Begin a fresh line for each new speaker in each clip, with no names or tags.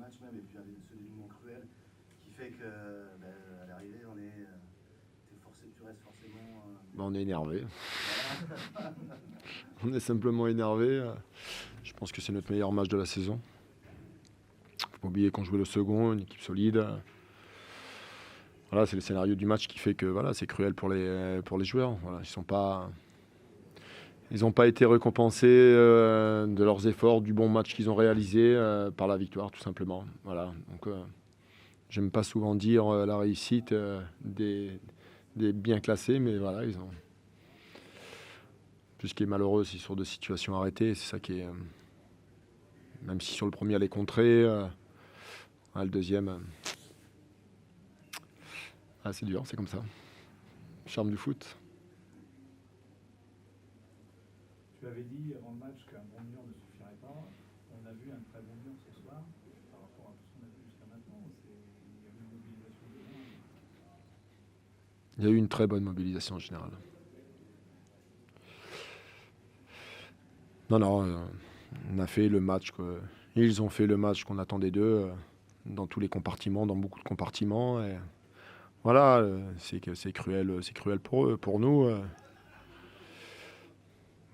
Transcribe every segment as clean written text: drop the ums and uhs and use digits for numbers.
match même, et puis celui du Mont Cruel, qui fait que à l'arrivée, tu restes forcément.
On est énervé.
Voilà.
On est simplement énervé. Je pense que c'est notre meilleur match de la saison. Faut pas oublier qu'on jouait le second, une équipe solide. Voilà, c'est le scénario du match qui fait que voilà, c'est cruel pour les joueurs. Voilà, ils n'ont pas été récompensés de leurs efforts, du bon match qu'ils ont réalisé par la victoire, tout simplement. Voilà. Donc, j'aime pas souvent dire la réussite des bien classés, mais voilà, ils ont. Tout ce qui est malheureux, c'est sur deux situations arrêtées. C'est ça qui est. Même si sur le premier, elle est contrée, le deuxième. C'est dur, c'est comme ça. Charme du foot.
Tu avais dit avant le match qu'un bon mur ne suffirait pas. On a vu un très bon mur ce soir par rapport à tout ce qu'on a vu jusqu'à maintenant. Il y a eu une mobilisation de loin.
Il y a eu une très bonne mobilisation en général. Non, on a fait le match. Ils ont fait le match qu'on attendait d'eux dans tous les compartiments, dans beaucoup de compartiments. Et voilà, c'est cruel pour eux, pour nous.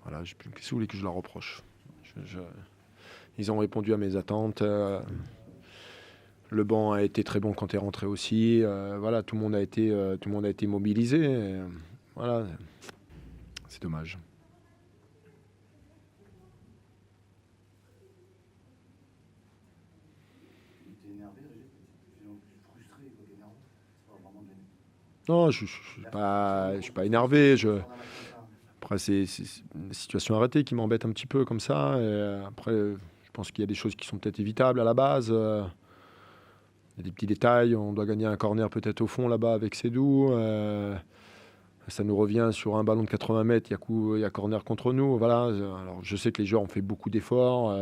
Voilà, qu'est-ce que vous voulez que je leur reproche? Ils ont répondu à mes attentes. Le banc a été très bon quand tu es rentré aussi. Voilà, tout le monde a été mobilisé. Voilà, c'est dommage.
Tu es énervé, frustré, énervé. C'est pas vraiment de l'énergie.
Non, je ne suis pas énervé. Après, c'est une situation arrêtée qui m'embête un petit peu comme ça. Et après, je pense qu'il y a des choses qui sont peut-être évitables à la base. Il y a des petits détails. On doit gagner un corner peut-être au fond là-bas avec Sédou. Ça nous revient sur un ballon de 80 mètres. Il y a corner contre nous. Voilà. Alors, je sais que les joueurs ont fait beaucoup d'efforts.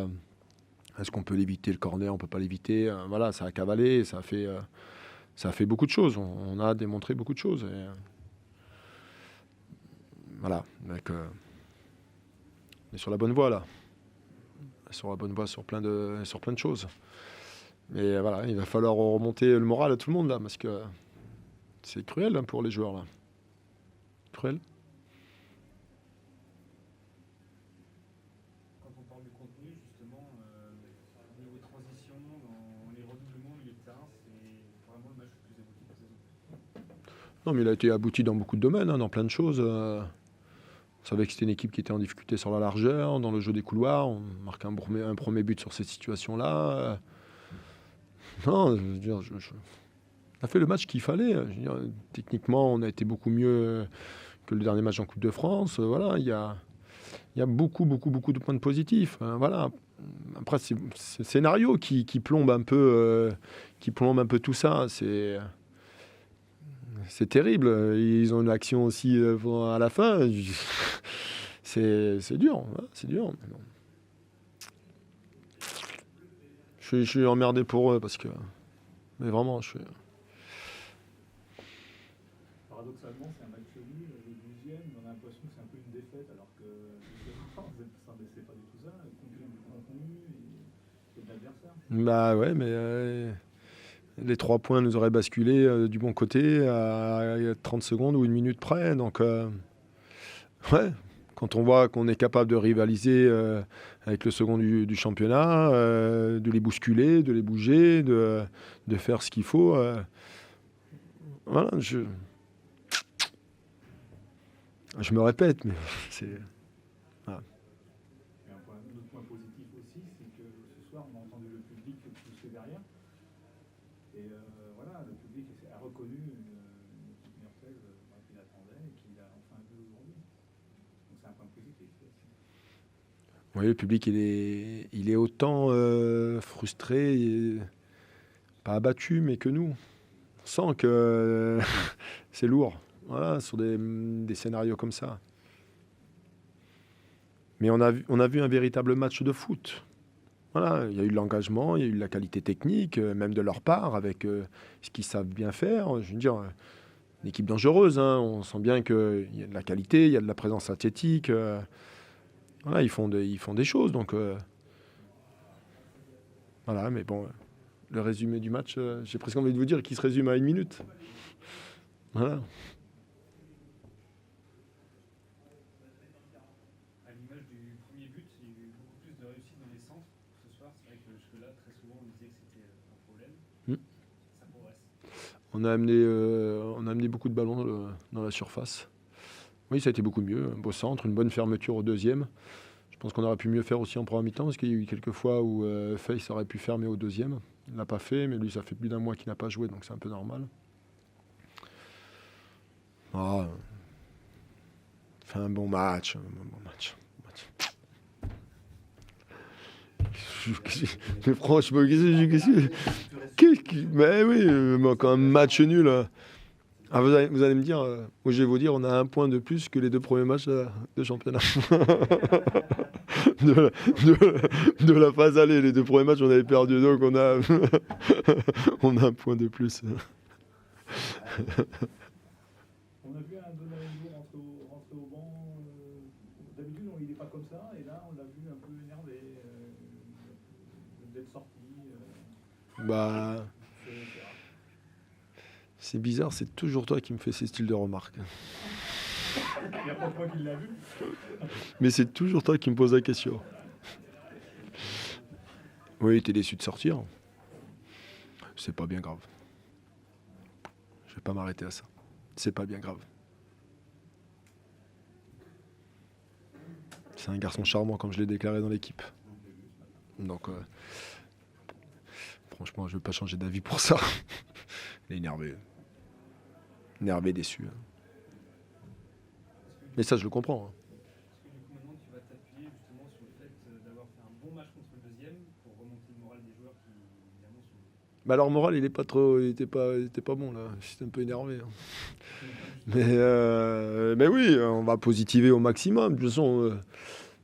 Est-ce qu'on peut l'éviter le corner? On ne peut pas l'éviter. Voilà, ça a cavalé. Ça a fait beaucoup de choses. On a démontré beaucoup de choses. Et, voilà, donc, on est sur la bonne voie là. Sur la bonne voie sur plein de choses. Mais voilà, il va falloir remonter le moral à tout le monde là, parce que c'est cruel hein, pour les joueurs là. Cruel.
Quand on parle du contenu, justement, au niveau de transition, dans les redoublements, milieu de terrain, c'est vraiment le match le plus abouti de la saison.
Non, mais il a été abouti dans beaucoup de domaines, hein, dans plein de choses. On savait que c'était une équipe qui était en difficulté sur la largeur, dans le jeu des couloirs. On marque un premier but sur cette situation-là. Non, je veux dire, on a fait le match qu'il fallait. Je veux dire, techniquement, on a été beaucoup mieux que le dernier match en Coupe de France. Voilà, il y a beaucoup de points positifs. Voilà. Après, c'est le scénario qui plombe un peu, tout ça. C'est terrible. Ils ont une action aussi à la fin. C'est dur. Hein, c'est dur. Mais bon. Je suis emmerdé pour eux parce que. Mais vraiment, je suis.
Paradoxalement, c'est un match nul. Le 12e, on a l'impression que c'est un peu une défaite, alors que vous êtes pas du tout ça. Compte tenu du contenu et de l'adversaire.
Bah ouais, mais. Les 3 points nous auraient basculé du bon côté à 30 secondes ou 1 minute près. Donc, ouais, quand on voit qu'on est capable de rivaliser avec le second du championnat, de les bousculer, de les bouger, de faire ce qu'il faut. Voilà, je me répète, mais c'est. Voilà.
Et un autre point positif aussi, c'est que ce soir, on a entendu le public pousser derrière. Et voilà, le public a reconnu une équipe Murtel qu'il attendait et qu'il a enfin vu aujourd'hui. Donc c'est un point positif aussi.
Oui, le public, il est autant frustré, pas abattu, mais que nous. On sent que c'est lourd, voilà, sur des scénarios comme ça. Mais on a vu un véritable match de foot. Voilà, il y a eu de l'engagement, il y a eu de la qualité technique, même de leur part, avec ce qu'ils savent bien faire. Je veux dire, une équipe dangereuse, hein, on sent bien qu'il y a de la qualité, il y a de la présence athlétique. Voilà, ils font des choses, donc voilà, mais bon, Le résumé du match, j'ai presque envie de vous dire qu'il se résume à 1 minute. Voilà.
À l'image du premier but, il y a eu beaucoup plus de réussite dans les centres ce soir. C'est vrai que jusque-là, très souvent, on disait que c'était un problème. Ça progresse.
On a amené beaucoup de ballons dans la surface. Oui, ça a été beaucoup mieux. Un beau centre, une bonne fermeture au deuxième. Je pense qu'on aurait pu mieux faire aussi en première mi-temps, parce qu'il y a eu quelques fois où Face aurait pu fermer au deuxième. Il ne l'a pas fait, mais lui, ça fait plus d'1 mois qu'il n'a pas joué, donc c'est un peu normal. Fait un bon match. Mais franchement, mais oui, quand un match nul. Ah, vous allez me dire, moi je vais vous dire, on a 1 point de plus que les 2 premiers matchs de championnat. de la phase aller, les 2 premiers matchs on avait perdu, donc on a, on a 1 point de plus.
On a vu un Donnarumma rentrer au banc. D'habitude, il n'est pas comme ça, et là, on l'a vu un peu énervé, d'être sorti.
Bah, c'est bizarre, c'est toujours toi qui me fais ces styles de remarques.
Il n'y a pas que moi qui l'a vu.
Mais c'est toujours toi qui me poses la question. Oui, t'es déçu de sortir. C'est pas bien grave. Je vais pas m'arrêter à ça. C'est pas bien grave. C'est un garçon charmant, comme je l'ai déclaré dans l'équipe. Donc, franchement, je ne veux pas changer d'avis pour ça. Il est énervé. Énervé, déçu. Mais ça, je le comprends.
Est-ce que du coup, maintenant, tu vas t'appuyer justement sur le fait d'avoir fait un bon match contre le deuxième pour remonter le moral des joueurs qui, évidemment, sont...
Bah, leur moral, il était pas bon, là. J'étais un peu énervé. Mais oui, on va positiver au maximum. De toute façon,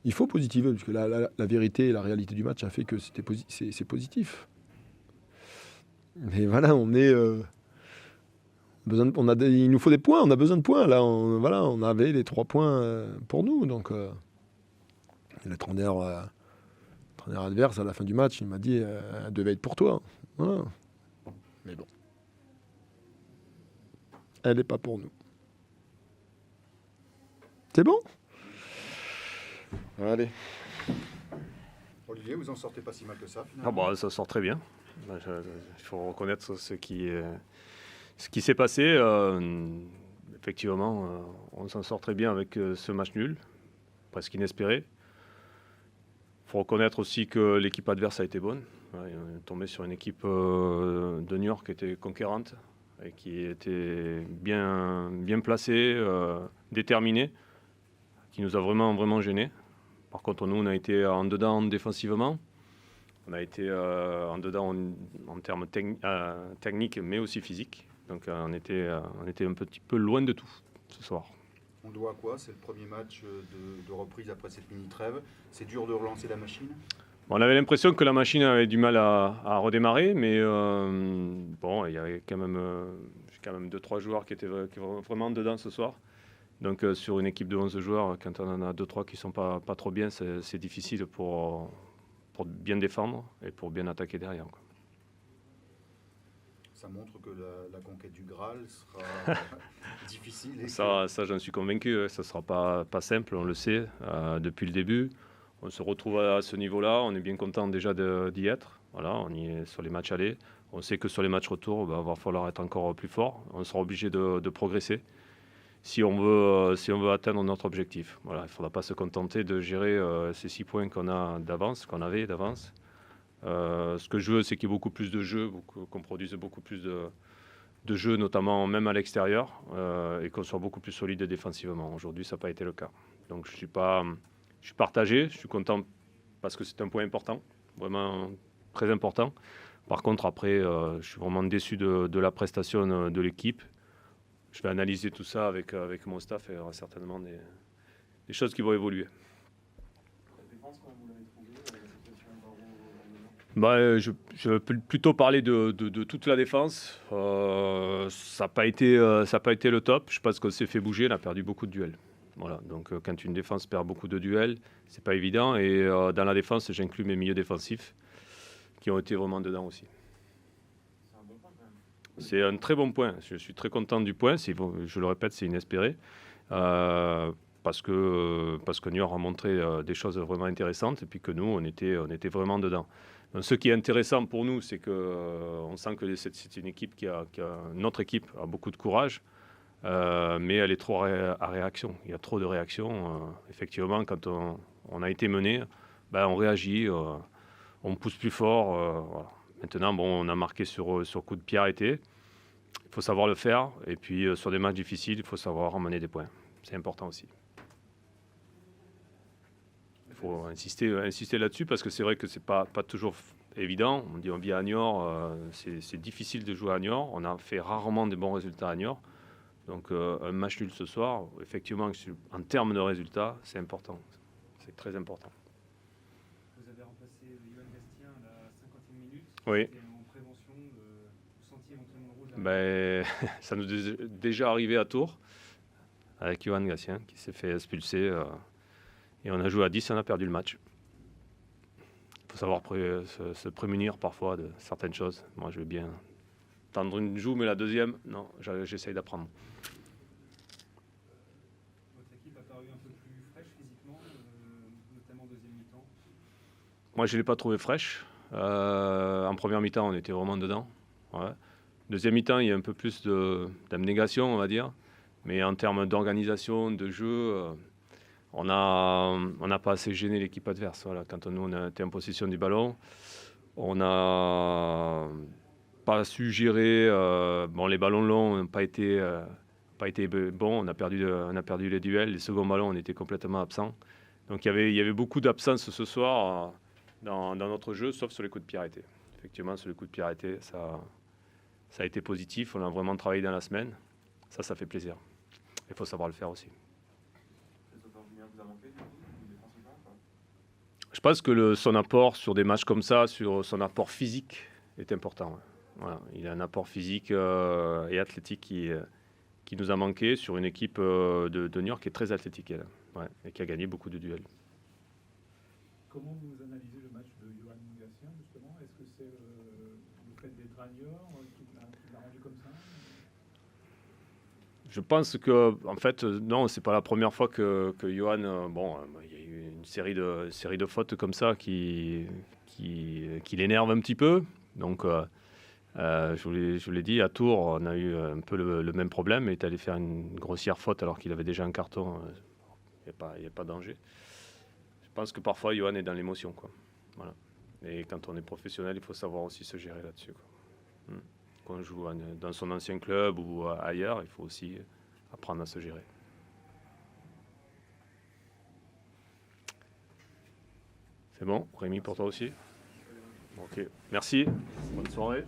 il faut positiver, parce que la vérité et la réalité du match a fait que c'est positif. Mais voilà, il nous faut des points, on a besoin de points. Là, on avait les 3 points pour nous. Donc, l'entraîneur adverse, à la fin du match, il m'a dit elle devait être pour toi. Voilà. Mais bon. Elle n'est pas pour nous. C'est bon ? Allez.
Olivier, vous en sortez pas si mal que ça, finalement.
Ah bah, ça sort très bien. Il faut reconnaître ce qui s'est passé. Effectivement, on s'en sort très bien avec ce match nul, presque inespéré. Il faut reconnaître aussi que l'équipe adverse a été bonne. On est tombé sur une équipe de New York qui était conquérante et qui était bien placée, déterminée, qui nous a vraiment gênés. Par contre, nous, on a été en dedans défensivement. On a été en dedans en termes techniques, mais aussi physiques. Donc, on était un petit peu loin de tout ce soir.
On doit à quoi? C'est le premier match de reprise après cette mini-trêve. C'est dur de relancer la machine?
On avait l'impression que la machine avait du mal à redémarrer, mais bon, il y avait quand même 2-3 joueurs qui étaient vraiment dedans ce soir. Donc sur une équipe de 11 joueurs, quand on en a 2-3 qui ne sont pas trop bien, c'est difficile pour bien défendre et pour bien attaquer derrière, quoi.
Ça montre que la conquête du Graal sera difficile.
Ça j'en suis convaincu. Ça ne sera pas simple, on le sait, depuis le début. On se retrouve à ce niveau-là, on est bien content déjà d'y être. Voilà, on y est sur les matchs allés. On sait que sur les matchs retour, il va falloir être encore plus fort. On sera obligé de progresser si on veut atteindre notre objectif. Voilà, il ne faudra pas se contenter de gérer ces 6 points qu'on avait d'avance. Ce que je veux, c'est qu'il y ait beaucoup plus de jeux, qu'on produise beaucoup plus de jeux, notamment même à l'extérieur, et qu'on soit beaucoup plus solide défensivement. Aujourd'hui, ça n'a pas été le cas. Donc je suis partagé, je suis content parce que c'est un point important, vraiment très important. Par contre, après, je suis vraiment déçu de la prestation de l'équipe. Je vais analyser tout ça avec mon staff et il y aura certainement des choses qui vont évoluer.
La défense, comment vous l'avez trouvé, la situation
je peux plutôt parler de toute la défense. Ça n'a pas été le top. Je pense qu'on s'est fait bouger, on a perdu beaucoup de duels. Voilà, donc quand une défense perd beaucoup de duels, c'est pas évident. Et dans la défense, j'inclus mes milieux défensifs qui ont été vraiment dedans aussi. C'est un très bon point. Je suis très content du point. Je le répète, c'est inespéré. Parce que Niort a montré des choses vraiment intéressantes et puis que nous, on était vraiment dedans. Donc, ce qui est intéressant pour nous, c'est qu'on sent que c'est une équipe notre équipe a beaucoup de courage, mais elle est trop à réaction. Il y a trop de réactions. Effectivement, quand on a été mené, on réagit, on pousse plus fort. Voilà. Maintenant, on a marqué sur coup de pied arrêté. Il faut savoir le faire. Et puis, sur des matchs difficiles, il faut savoir ramener des points. C'est important aussi. Il faut insister là-dessus parce que c'est vrai que c'est pas toujours évident. On vit à Niort, c'est difficile de jouer à Niort. On a fait rarement des bons résultats à Niort. Donc un match nul ce soir, effectivement, en termes de résultats, c'est important. C'est très important.
Vous avez remplacé Yoann Gastien à la 50e minute.
Oui.
C'était en prévention. Vous sentiez éventuellement le rouge
Ça nous est déjà arrivé à Tours avec Yoann Gastien qui s'est fait expulser. Et on a joué à 10 et on a perdu le match. Il faut savoir se prémunir parfois de certaines choses. Moi, je vais bien tendre une joue, mais la deuxième, non, j'essaye d'apprendre.
Votre équipe a paru un peu plus fraîche physiquement, notamment en deuxième mi-temps.
Moi, je ne l'ai pas trouvée fraîche. En première mi-temps, on était vraiment dedans. Ouais. Deuxième mi-temps, il y a un peu plus d'abnégation, on va dire. Mais en termes d'organisation, de jeu, on n'a pas assez gêné l'équipe adverse. Voilà. Quand nous, on a été en possession du ballon, on n'a pas su gérer. Les ballons longs n'ont pas été bons. On a perdu les duels. Les seconds ballons, on était complètement absents. Donc il y avait beaucoup d'absence ce soir dans notre jeu, sauf sur les coups de pied arrêtés. Effectivement, sur les coups de pied arrêtés, ça a été positif. On a vraiment travaillé dans la semaine. Ça fait plaisir. Il faut savoir le faire aussi. Je pense que son apport sur des matchs comme ça, sur son apport physique est important. Voilà. Il a un apport physique et athlétique qui nous a manqué sur une équipe de Niort qui est très athlétique et qui a gagné beaucoup de duels.
Comment vous analysez le match de Yoann Gastien, justement? Est-ce que c'est le fait d'être à Niort qui l'a rendu comme ça?
Je pense que, en fait, non, c'est pas la première fois que Yoann, il y a eu une série de fautes comme ça qui l'énerve un petit peu. Donc, je vous l'ai dit, à Tours, on a eu un peu le même problème. Il est allé faire une grossière faute alors qu'il avait déjà un carton. Il n'y a pas de danger. Je pense que parfois, Yoann est dans l'émotion, quoi. Voilà. Et quand on est professionnel, il faut savoir aussi se gérer là-dessus, quoi. Quand on joue dans son ancien club ou ailleurs, il faut aussi apprendre à se gérer. C'est bon, Rémi, pour toi aussi? Ok, merci, bonne soirée.